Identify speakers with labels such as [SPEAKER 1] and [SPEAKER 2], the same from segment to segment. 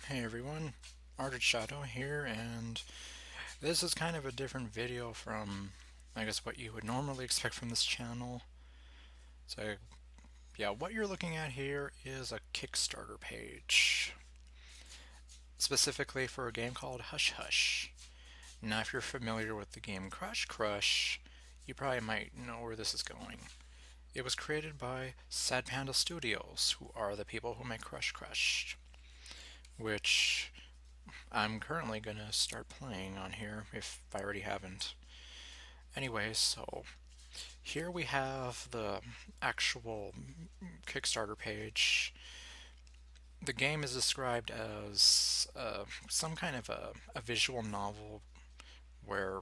[SPEAKER 1] Hey everyone, Arctic Shadow here, and this is kind of a different video from, I guess, what you would normally expect from this channel. So, yeah, what you're looking at here is a Kickstarter page, specifically for a game called Hush Hush. Now, if you're familiar with the game Crush Crush, you probably might know where this is going. It was created by Sad Panda Studios, who are the people who make Crush Crush, which I'm currently gonna start playing on here if I already haven't. Anyway, so here we have the actual Kickstarter page. The game is described as some kind of a visual novel where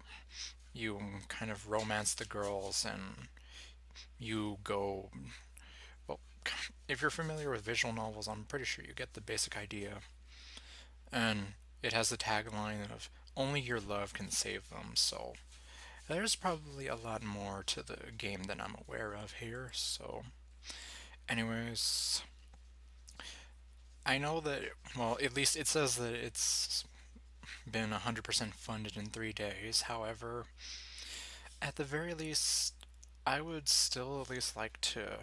[SPEAKER 1] you kind of romance the girls and you go. Well, if you're familiar with visual novels, I'm pretty sure you get the basic idea. And it has the tagline of only your love can save them, so there's probably a lot more to the game than I'm aware of here. So anyways, I know that, well, at least it says that it's been 100% funded in 3 days. However, at the very least, I would still at least like to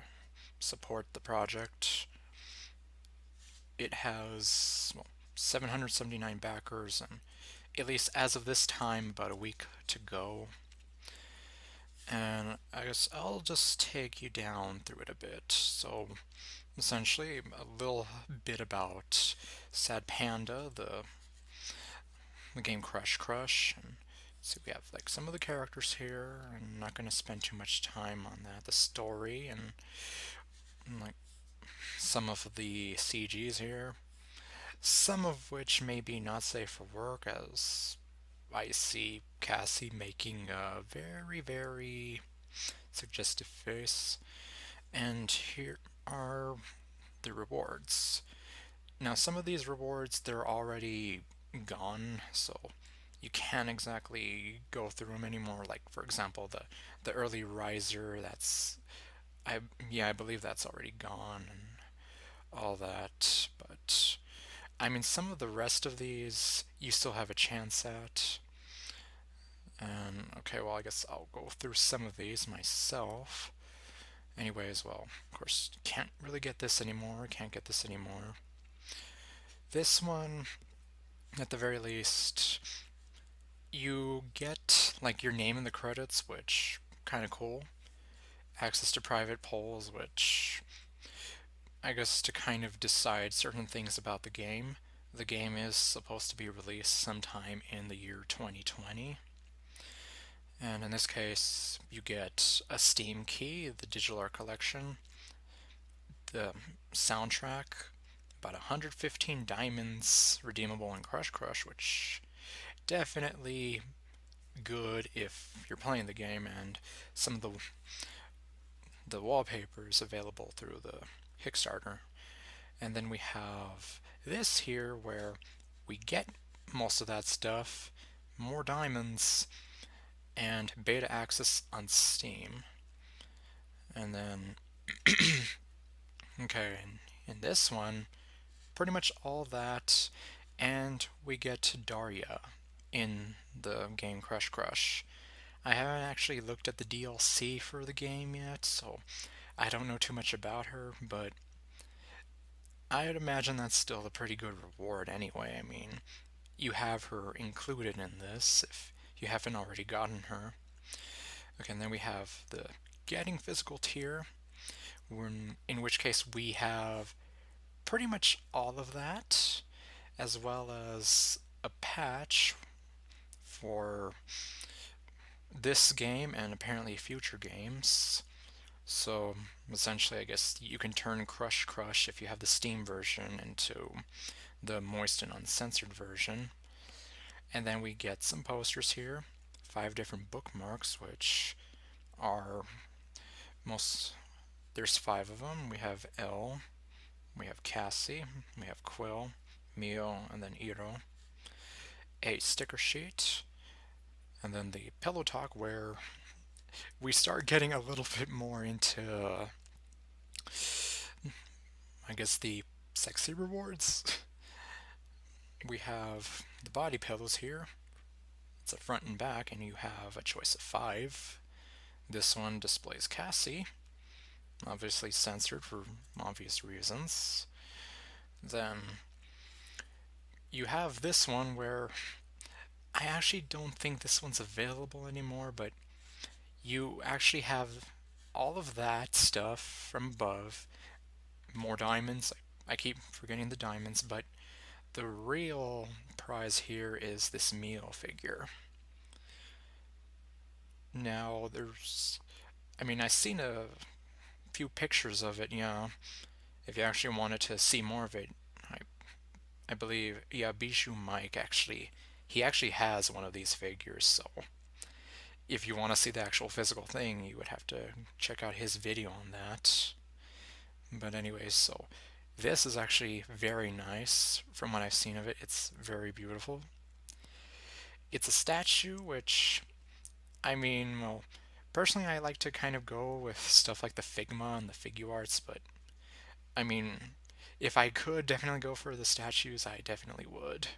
[SPEAKER 1] support the project. It has, well, 779 backers, and at least as of this time, about a week to go. And I guess I'll just take you down through it a bit. So, essentially, a little bit about Sad Panda, the game Crush Crush. And see, we have like some of the characters here. I'm not going to spend too much time on that. The story and like some of the CGs here. Some of which may be not safe for work, as I see Cassie making a very, very suggestive face. And here are the rewards. Now, some of these rewards, they're already gone, so you can't exactly go through them anymore. Like, for example, the early riser, I yeah, I believe that's already gone and all that. But I mean, some of the rest of these you still have a chance at. And okay, well, I guess I'll go through some of these myself. Anyways, well, of course, can't really get this anymore, can't get this anymore. This one, at the very least, you get like your name in the credits, which kind of cool. Access to private polls, which I guess to kind of decide certain things about the game. The game is supposed to be released sometime in the year 2020. And in this case, you get a Steam key, the digital art collection, the soundtrack, about 115 diamonds redeemable in Crush Crush, which definitely good if you're playing the game, and some of the wallpapers available through the Kickstarter. And then we have this here where we get most of that stuff, more diamonds, and beta access on Steam. And then, okay, in this one, pretty much all that, and we get Daria in the game Crush Crush. I haven't actually looked at the DLC for the game yet, so I don't know too much about her, but I'd imagine that's still a pretty good reward anyway. I mean, you have her included in this if you haven't already gotten her. Okay, and then we have the getting physical tier, in which case we have pretty much all of that, as well as a patch for this game and apparently future games. So essentially, I guess you can turn Crush Crush if you have the Steam version into the moist and uncensored version. And then we get some posters here, 5 different bookmarks, which are most. There's 5 of them. We have L, we have Cassie, we have Quill, Mio, and then Iro. A sticker sheet, and then the pillow talk where we start getting a little bit more into, I guess, the sexy rewards. we have the body pillows here. It's a front and back, and you have a choice of 5. This one displays Cassie, obviously censored for obvious reasons. Then you have this one where I actually don't think this one's available anymore, but you actually have all of that stuff from above, more diamonds. I keep forgetting the diamonds, but the real prize here is this meal figure. Now, I've seen a few pictures of it, yeah. If you actually wanted to see more of it, I, I believe, yeah, Bijou Mike he actually has one of these figures, so if you want to see the actual physical thing, you would have to check out his video on that. But anyways, so this is actually very nice from what I've seen of it. It's very beautiful. It's a statue, which, well, personally I like to kind of go with stuff like the Figma and the Figuarts, but I mean, if I could definitely go for the statues, I definitely would.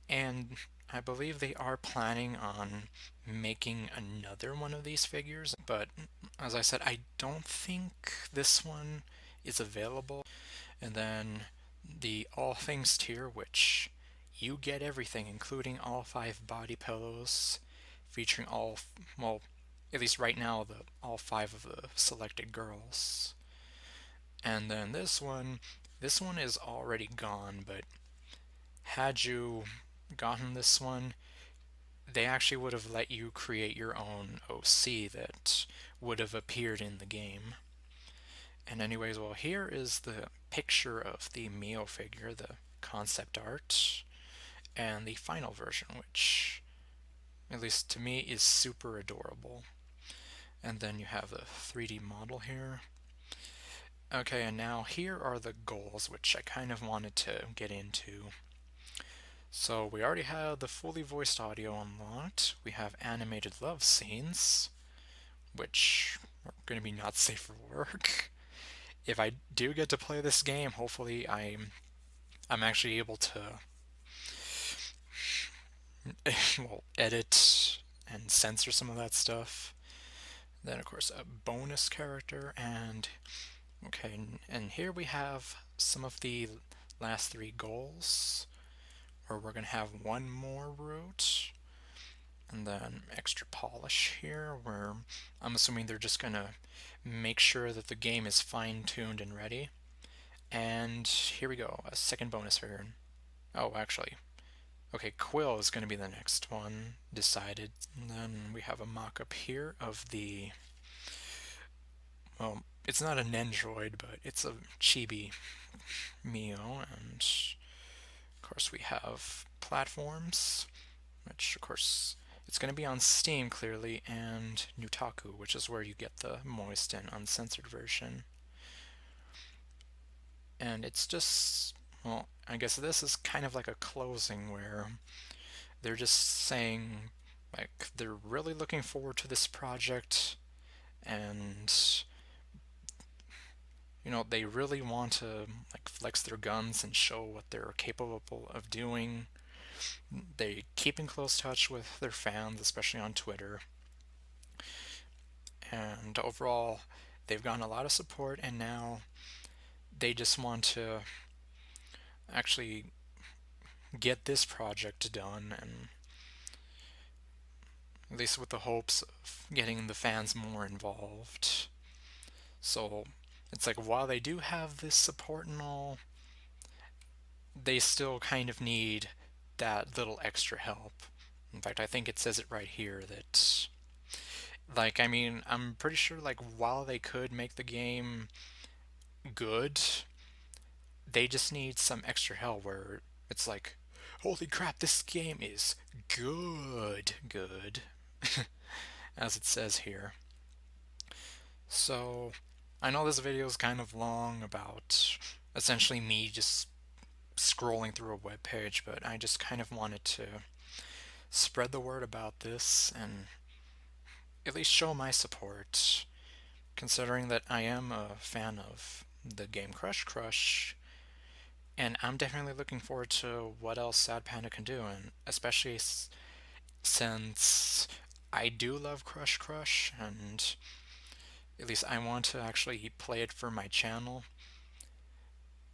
[SPEAKER 1] And I believe they are planning on making another one of these figures, but as I said, I don't think this one is available. And then the All Things tier, which you get everything, including all 5 body pillows, featuring well, at least right now, all 5 of the selected girls. And then this one is already gone, but had you gotten this one, they actually would have let you create your own OC that would have appeared in the game. And anyways, well, here is the picture of the Mio figure, the concept art, and the final version, which, at least to me, is super adorable. And then you have the 3D model here. Okay, and now here are the goals, which I kind of wanted to get into. So we already have the fully voiced audio unlocked. We have animated love scenes, which are going to be not safe for work. If I do get to play this game, hopefully I'm actually able to well, edit and censor some of that stuff. Then of course a bonus character, and okay, and here we have some of the last 3 goals, where we're going to have one more route, and then extra polish here, where I'm assuming they're just going to make sure that the game is fine-tuned and ready. And here we go, a second bonus figure. Oh, actually, okay, Quill is going to be the next one, decided. And then we have a mock-up here of well, it's not an Nendroid, but it's a chibi Mio, and of course we have platforms, which of course it's going to be on Steam clearly, and Nutaku, which is where you get the moist and uncensored version. And it's just, well, I guess this is kind of like a closing where they're just saying, like, they're really looking forward to this project, and they really want to like flex their guns and show what they're capable of doing. They keep in close touch with their fans, especially on Twitter. And overall, they've gotten a lot of support, and now they just want to actually get this project done, and at least with the hopes of getting the fans more involved. So it's like, while they do have this support and all, they still kind of need that little extra help. In fact, I think it says it right here that, like, I'm pretty sure, like, while they could make the game good, they just need some extra help where it's like, holy crap, this game is good, as it says here. So, I know this video is kind of long about essentially me just scrolling through a web page, but I just kind of wanted to spread the word about this and at least show my support, considering that I am a fan of the game Crush Crush, And I'm definitely looking forward to what else Sad Panda can do, and especially since I do love Crush Crush, and at least I want to actually play it for my channel.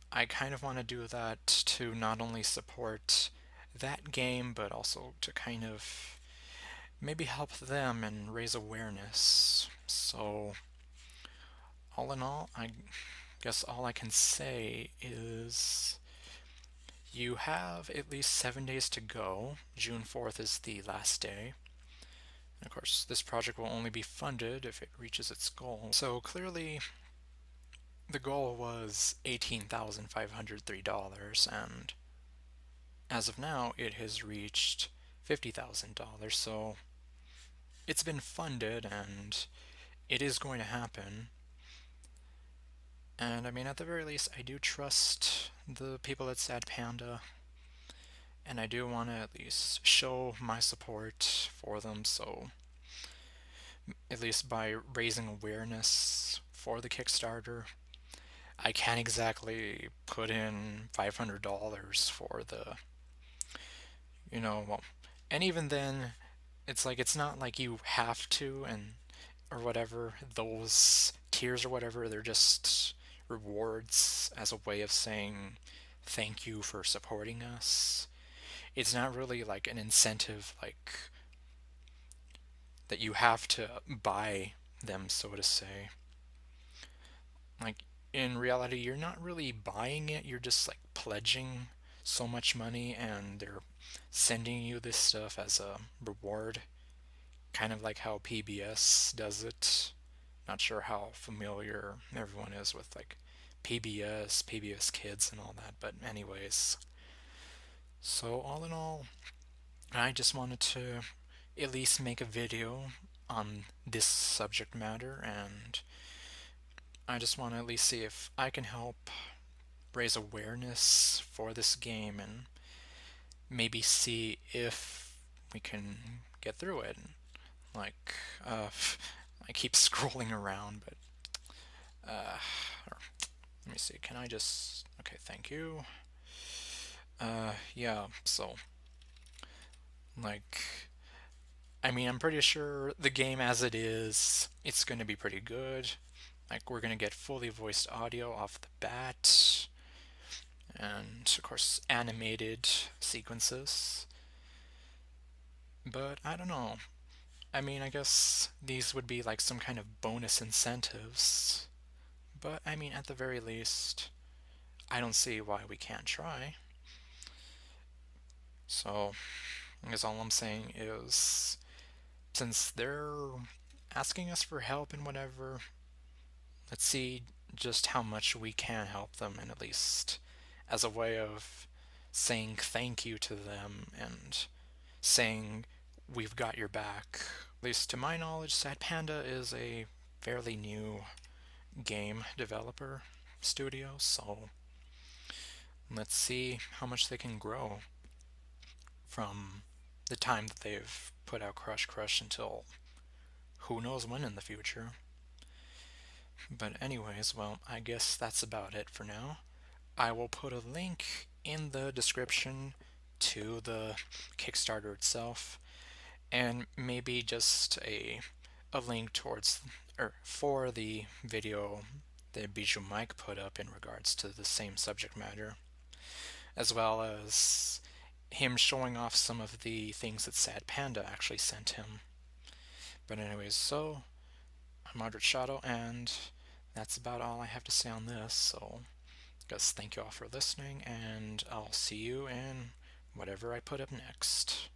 [SPEAKER 1] I kind of want to do that to not only support that game, but also to kind of maybe help them and raise awareness. So, all in all, I guess all I can say is you have at least 7 days to go. June 4th is the last day. And of course, this project will only be funded if it reaches its goal. So clearly, the goal was $18,503, and as of now, it has reached $50,000. So it's been funded, and it is going to happen. And I mean, at the very least, I do trust the people at Sad Panda, and I do want to at least show my support for them. So at least by raising awareness for the Kickstarter, I can't exactly put in $500 for the, well, and even then, it's like it's not like you have to, and or whatever, those tiers or whatever, they're just rewards as a way of saying thank you for supporting us. It's not really like an incentive, like that you have to buy them, so to say. Like, in reality, you're not really buying it, you're just like pledging so much money, and they're sending you this stuff as a reward, kind of like how PBS does it. Not sure how familiar everyone is with like PBS Kids and all that, but anyways. So all in all, I just wanted to at least make a video on this subject matter, and I just want to at least see if I can help raise awareness for this game and maybe see if we can get through it. Like, I keep scrolling around, but uh, let me see. Can I just? Okay, thank you. Yeah. So, like, I mean, I'm pretty sure the game as it is, it's going to be pretty good. Like, we're going to get fully voiced audio off the bat, and of course, animated sequences. But I don't know. I mean, I guess these would be like some kind of bonus incentives. But I mean, at the very least, I don't see why we can't try. So, I guess all I'm saying is, since they're asking us for help and whatever, let's see just how much we can help them, and at least as a way of saying thank you to them and saying we've got your back. At least to my knowledge, Sad Panda is a fairly new game developer studio, so let's see how much they can grow from the time that they've put out Crush Crush until who knows when in the future. But anyways, well, I guess that's about it for now. I will put a link in the description to the Kickstarter itself, and maybe just a link towards or for the video that Bijou Mike put up in regards to the same subject matter, as well as him showing off some of the things that Sad Panda actually sent him. But anyways, so I'm Margaret Shadow, and that's about all I have to say on this. So I guess thank you all for listening, and I'll see you in whatever I put up next.